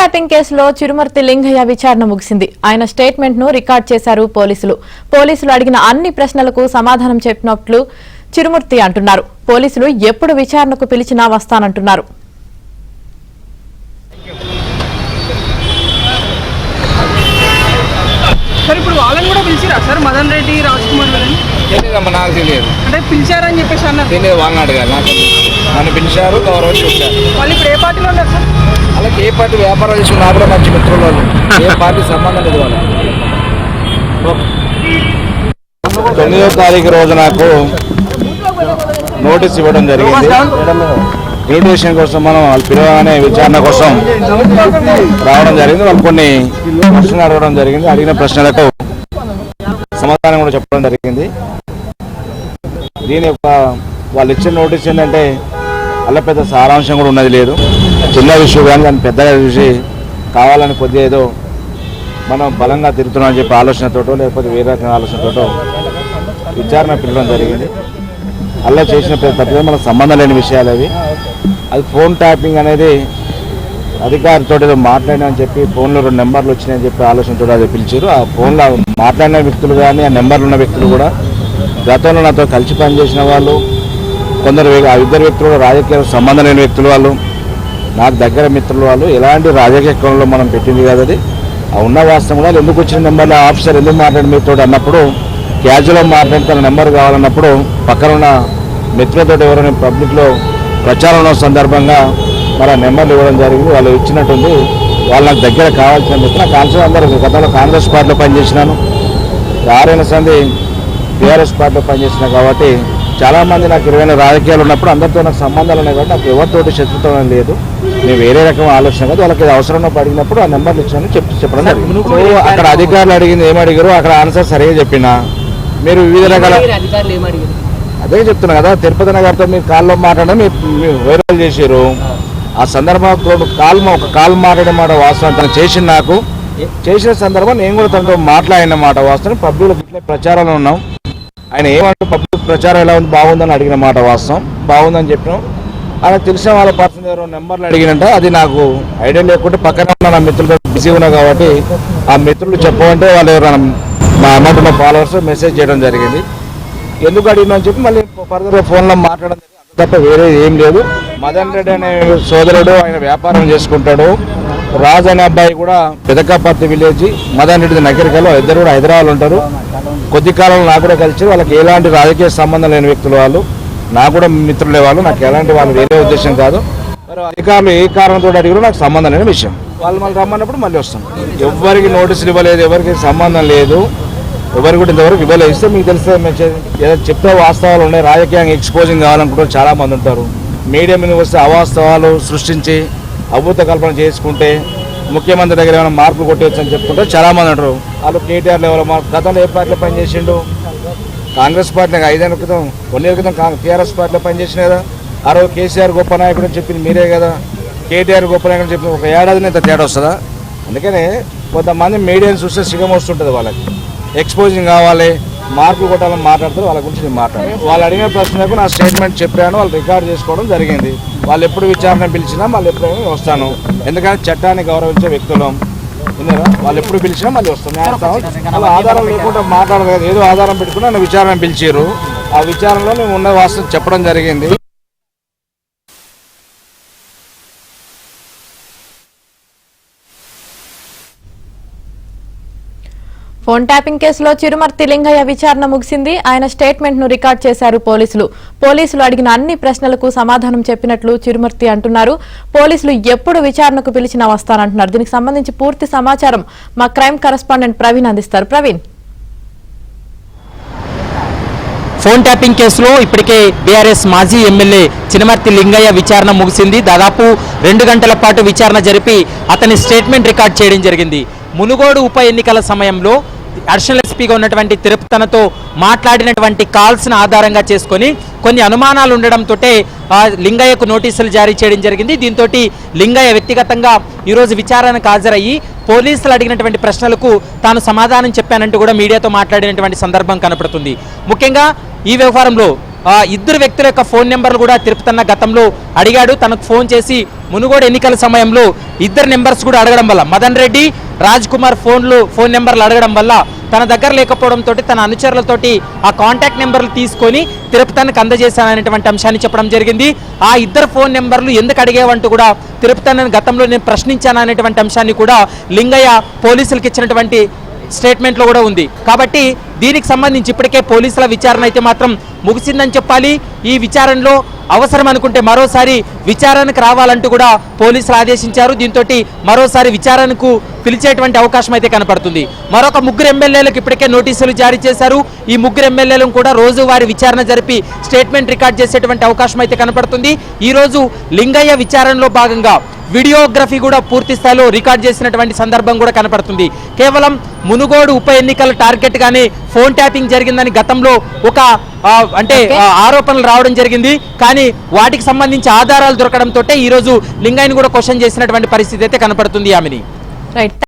Tapping కేసులో చిరుమర్తి లింగయ్య విచారణ ముగిసింది. ఆయన స్టేట్మెంట్ ను రికార్డ్ చేశారు పోలీసులు అడిగిన అన్ని ప్రశ్నలకు సమాధానం చెప్పినట్లు చిరుమర్తి అంటున్నారు. పోలీసులు ఎప్పుడు విచారణకు పిలిచినా వస్తానంటున్నారు. సార్ ఇప్పుడు వాళ్ళని కూడా పిలిచిరా సార్? మదన్ రెడ్డి, రాజ్ కుమార్ గారిని నాకు తెలియదు అంటే పిలిచారని చెప్పేసి అన్నారు. తెలియదు, వాళ్ళని అడగాలి. నాకు నన్ను పిలిచారు, గౌరవం చూశారు. వాళ్ళు ఇప్పుడు ఏ పార్టీలో ఉన్నారు సార్? వాళ్ళకి ఏ పార్టీ వ్యాపారం చేసి నా కూడా మంచి మిత్రులు వాళ్ళు. ఏ పార్టీ సంబంధం లేదు వాళ్ళు. 9వ తారీఖు రోజు నాకు నోటీస్ ఇవ్వడం జరిగింది. ఇన్విటేషన్ కోసం మనం వాళ్ళు పిలవగానే విచారణ కోసం రావడం జరిగింది. వాళ్ళు కొన్ని ప్రశ్నలు అడగడం జరిగింది. అడిగిన ప్రశ్నలకు సమాధానం కూడా చెప్పడం జరిగింది. దీని యొక్క వాళ్ళు ఇచ్చిన నోటీస్ ఏంటంటే అలా పెద్ద సారాంశం కూడా ఉన్నది లేదు. చిన్న విషయం కానీ దాన్ని పెద్దగా చూసి కావాలని కొద్దిగా ఏదో మనం బలంగా తిరుగుతున్నామని చెప్పి ఆలోచనతోటో లేకపోతే వేరే రకమైన ఆలోచనతోటో విచారణ పిలవడం జరిగింది. అలా చేసిన తప్పితే మనకు సంబంధం లేని విషయాలు అవి. అది ఫోన్ ట్యాపింగ్ అనేది అధికారితో ఏదో మాట్లాడినా చెప్పి ఫోన్లో 2 నెంబర్లు వచ్చినాయని చెప్పి ఆలోచనతో అది పిలిచారు. ఆ ఫోన్లో మాట్లాడిన వ్యక్తులు కానీ ఆ నెంబర్లు ఉన్న వ్యక్తులు కూడా గతంలో నాతో కలిసి పనిచేసిన వాళ్ళు, కొందరు ఆ ఇద్దరు వ్యక్తులు కూడా రాజకీయ సంబంధం లేని వ్యక్తులు వాళ్ళు, నాకు దగ్గర మిత్రులు వాళ్ళు. ఎలాంటి రాజకీయ కోణంలో మనం పెట్టింది కాదు అది. ఆ ఉన్న వాస్తవం కూడా ఎందుకు వచ్చిన నెంబర్లో ఆఫీసర్ ఎందుకు మాట్లాడి మీతో అన్నప్పుడు క్యాజువల్గా మాట్లాడి తన నెంబర్ కావాలన్నప్పుడు పక్కన ఉన్న మిత్రులతో ఎవరైనా పబ్లిక్లో ప్రచారం ఉన్న సందర్భంగా మన నెంబర్లు ఇవ్వడం జరిగింది. వాళ్ళు ఇచ్చినట్టుంది. వాళ్ళు నాకు దగ్గర కావాల్సిన మిత్రులు. నాకు కాల్సిన అందరూ గతంలో కాంగ్రెస్ పార్టీలో పనిచేసినాను, 6 సంది టీఆర్ఎస్ పార్టీలో పనిచేసిన కాబట్టి చాలామంది నాకు 20 రాజకీయాలు ఉన్నప్పుడు అందరితో నాకు సంబంధాలు ఉన్నాయి కాబట్టి నాకు ఎవరితోటి శత్రుత్వం లేదు. నేను వేరే రకం ఆలోచన కాదు. వాళ్ళకి అవసరంలో పడినప్పుడు ఆ నెంబర్లు ఇచ్చాను చెప్పడం జరిగింది. అక్కడ అధికారులు అడిగింది ఏం అడిగారు, అక్కడ ఆన్సర్ సరిగా చెప్పినా మీరు వివిధ రకాల అదే చెప్తున్నా కదా. తిరుపతి నగర్తో మీరు కాల్లో మాట్లాడడం మీరు వైరల్ చేశారు. ఆ సందర్భంలో ఒక కాల్ మాట్లాడే మాట వాస్తవం తను చేసిన నాకు చేసిన సందర్భం నేను కూడా తనతో మాట్లాడిన మాట వాస్తవం. పబ్లిక్ ప్రచారంలో ఉన్నాం. ఆయన ఏమంటే పబ్లిక్ ప్రచారం ఎలా ఉంది, బాగుందని అడిగిన మాట వాస్తవం. బాగుందని చెప్పినాం. అలా తెలిసిన వాళ్ళ పర్సన్ ఎవరో నెంబర్లు అడిగినంట. అది నాకు ఐడియా లేకుంటే పక్కన ఉన్న నా మిత్రులతో బిజీ ఉన్నా కాబట్టి ఆ మిత్రులు చెప్పమంటే వాళ్ళు ఎవరైనా మా అన్నట్టు ఉన్న ఫాలోవర్స్ మెసేజ్ చేయడం జరిగింది. ఎందుకు అడిగినా అని చెప్పి మళ్ళీ ఫర్దర్గా ఫోన్లో మాట్లాడడం జరిగింది. అంత తప్ప వేరే ఏం లేదు. మదన్ రెడ్డి అనే సోదరుడు ఆయన వ్యాపారం చేసుకుంటాడు. రాజ్ అనే అబ్బాయి కూడా పెదకాపర్తి విలేజ్, మదన్ రెడ్డి నగరికలో, ఇద్దరు కూడా హైదరాబాద్ ఉంటారు. కొద్ది కాలంలో నాకు కూడా కలిసి వాళ్ళకి ఎలాంటి రాజకీయ సంబంధం లేని వ్యక్తులు వాళ్ళు. నాకు కూడా మిత్రులే వాళ్ళు. నాకు ఎలాంటి వాళ్ళు వేరే ఉద్దేశం కాదు. మరి అధికారులు ఏ కారణంతో అడిగారో నాకు సంబంధం లేని విషయం. వాళ్ళు మళ్ళీ రమ్మన్నప్పుడు మళ్ళీ వస్తాం. ఎవరికి నోటీసులు ఇవ్వలేదు, ఎవరికి సంబంధం లేదు, ఎవరికి కూడా ఇంతవరకు ఇవ్వలేదు. ఇస్తే మీకు తెలిస్తే ఏదో చెప్తే వాస్తవాలు ఉన్నాయి. రాజకీయంగా ఎక్స్పోజింగ్ కావాలనుకుంటే చాలామంది ఉంటారు. మీడియా మీద వస్తే అవాస్తవాలు సృష్టించి అభూత కల్పన చేసుకుంటే ముఖ్యమంత్రి దగ్గర ఏమైనా మార్పులు కొట్టేయచ్చు అని చెప్పుకుంటే చాలామంది ఉంటారు. వాళ్ళు కేటీఆర్ లెవెల్ గతంలో ఏ పార్టీలో పనిచేసిండు? కాంగ్రెస్ పార్టీలో 5 ఏళ్ళ క్రితం 1 ఏళ్ళ క్రితం టీఆర్ఎస్ పార్టీలో పనిచేసిన కదా. ఆ రోజు కేసీఆర్ గొప్ప నాయకుడు అని చెప్పింది మీరే కదా. కేటీఆర్ గొప్ప నాయకుడు చెప్పి ఒక ఏడాదిని ఇంత తేడా వస్తుందా? అందుకనే కొంతమంది మీడియాని చూస్తే సిగం వస్తుంటుంది. వాళ్ళకి ఎక్స్పోజింగ్ కావాలి, మార్పులు కొట్టాలని మాట్లాడతారు. వాళ్ళ గురించి నేను మాట్లాడాను. వాళ్ళు అడిగిన ప్రశ్నలకు నా స్టేట్మెంట్ చెప్పాను. వాళ్ళు రికార్డ్ చేసుకోవడం జరిగింది. వాళ్ళు ఎప్పుడు విచారణ పిలిచినా మళ్ళీ ఎప్పుడైనా వస్తాను. ఎందుకంటే చట్టాన్ని గౌరవించే వ్యక్తులం. విన్నారా? వాళ్ళు ఎప్పుడు పిలిచినా మళ్ళీ వస్తాను. వాళ్ళు ఆధారం లేకుండా మాట్లాడలేదు. ఏదో ఆధారం పెట్టుకుని నన్ను విచారణ పిలిచారు. ఆ విచారణలో నేను ఉన్న వాస్తవం చెప్పడం జరిగింది. ఫోన్ ట్యాపింగ్ కేసులో చిరుమర్తి లింగయ్య విచారణ ముగిసింది. ఆయన స్టేట్మెంట్ ను రికార్డ్ చేశారు పోలీసులు అడిగిన అన్ని ప్రశ్నలకు సమాధానం చెప్పినట్లు చిరుమర్తి అంటున్నారు. పోలీసులు ఎప్పుడు విచారణకు పిలిచినా వస్తానంటున్నారు. దీనికి సంబంధించి పూర్తి సమాచారం మా క్రైమ్ కరెస్పాండెంట్ ప్రవీణ్ అందిస్తారు. ప్రవీణ్, ఫోన్ ట్యాపింగ్ కేసులో ఇప్పటికే బీఆర్ఎస్ మాజీ ఎమ్మెల్యే చిరుమర్తి లింగయ్య విచారణ ముగిసింది. దాదాపు 2 గంటల పాటు విచారణ జరిపి అతని స్టేట్మెంట్ రికార్డ్ చేయడం జరిగింది. మునుగోడు ఉప ఎన్నికల సమయంలో అడిషనల్ ఎస్పీగా ఉన్నటువంటి తిరుపతనతో మాట్లాడినటువంటి కాల్స్ను ఆధారంగా చేసుకొని కొన్ని అనుమానాలు ఉండడంతో లింగయ్యకు నోటీసులు జారీ చేయడం జరిగింది. దీంతో లింగయ్య వ్యక్తిగతంగా ఈరోజు విచారణకు హాజరయ్యి పోలీసులు అడిగినటువంటి ప్రశ్నలకు తాను సమాధానం చెప్పానంటూ కూడా మీడియాతో మాట్లాడినటువంటి సందర్భం కనపడుతుంది. ముఖ్యంగా ఈ వ్యవహారంలో ఇద్దరు వ్యక్తుల యొక్క ఫోన్ నెంబర్లు కూడా తిరుపతన్న గతంలో అడిగాడు. తనకు ఫోన్ చేసి మునుగోడు ఎన్నికల సమయంలో ఇద్దరు నెంబర్స్ కూడా అడగడం వల్ల మదన్ రెడ్డి రాజ్ కుమార్ ఫోన్ నెంబర్లు అడగడం వల్ల తన దగ్గర లేకపోవడంతో తన అనుచరులతోటి ఆ కాంటాక్ట్ నెంబర్లు తీసుకొని తిరుపతన్నకు అందజేశాననేటువంటి అంశాన్ని చెప్పడం జరిగింది. ఆ ఇద్దరు ఫోన్ నెంబర్లు ఎందుకు అడిగేవంటూ కూడా తిరుపతన్నని గతంలో నేను ప్రశ్నించాననేటువంటి అంశాన్ని కూడా లింగయ్య పోలీసులకు ఇచ్చినటువంటి స్టేట్మెంట్లో కూడా ఉంది. కాబట్టి దీనికి సంబంధించి ఇప్పటికే పోలీసుల విచారణ అయితే మాత్రం ముగిసిందని చెప్పాలి. ఈ విచారణలో అవసరం అనుకుంటే మరోసారి విచారణకు రావాలంటూ కూడా పోలీసులు ఆదేశించారు. దీంతో మరోసారి విచారణకు పిలిచేటువంటి అవకాశం అయితే కనపడుతుంది. మరొక ముగ్గురు ఎమ్మెల్యేలకు ఇప్పటికే నోటీసులు జారీ చేశారు. ఈ ముగ్గురు ఎమ్మెల్యేలను కూడా రోజువారీ విచారణ జరిపి స్టేట్మెంట్ రికార్డ్ చేసేటువంటి అవకాశం అయితే కనపడుతుంది. ఈ రోజు లింగయ్య విచారణలో భాగంగా వీడియోగ్రఫీ కూడా పూర్తి స్థాయిలో రికార్డ్ చేసినటువంటి సందర్భం కూడా కనపడుతుంది. కేవలం మునుగోడు ఉప ఎన్నికల టార్గెట్ గానే ఫోన్ ట్యాపింగ్ జరిగిందని గతంలో ఒక ఆరోపణలు రావడం జరిగింది. కానీ వాటికి సంబంధించి ఆధారాలు దొరకడంతో ఈ రోజు లింగయ్యను కూడా క్వశ్చన్ చేసినటువంటి పరిస్థితి అయితే కనపడుతుంది. ఆమెని రైట్.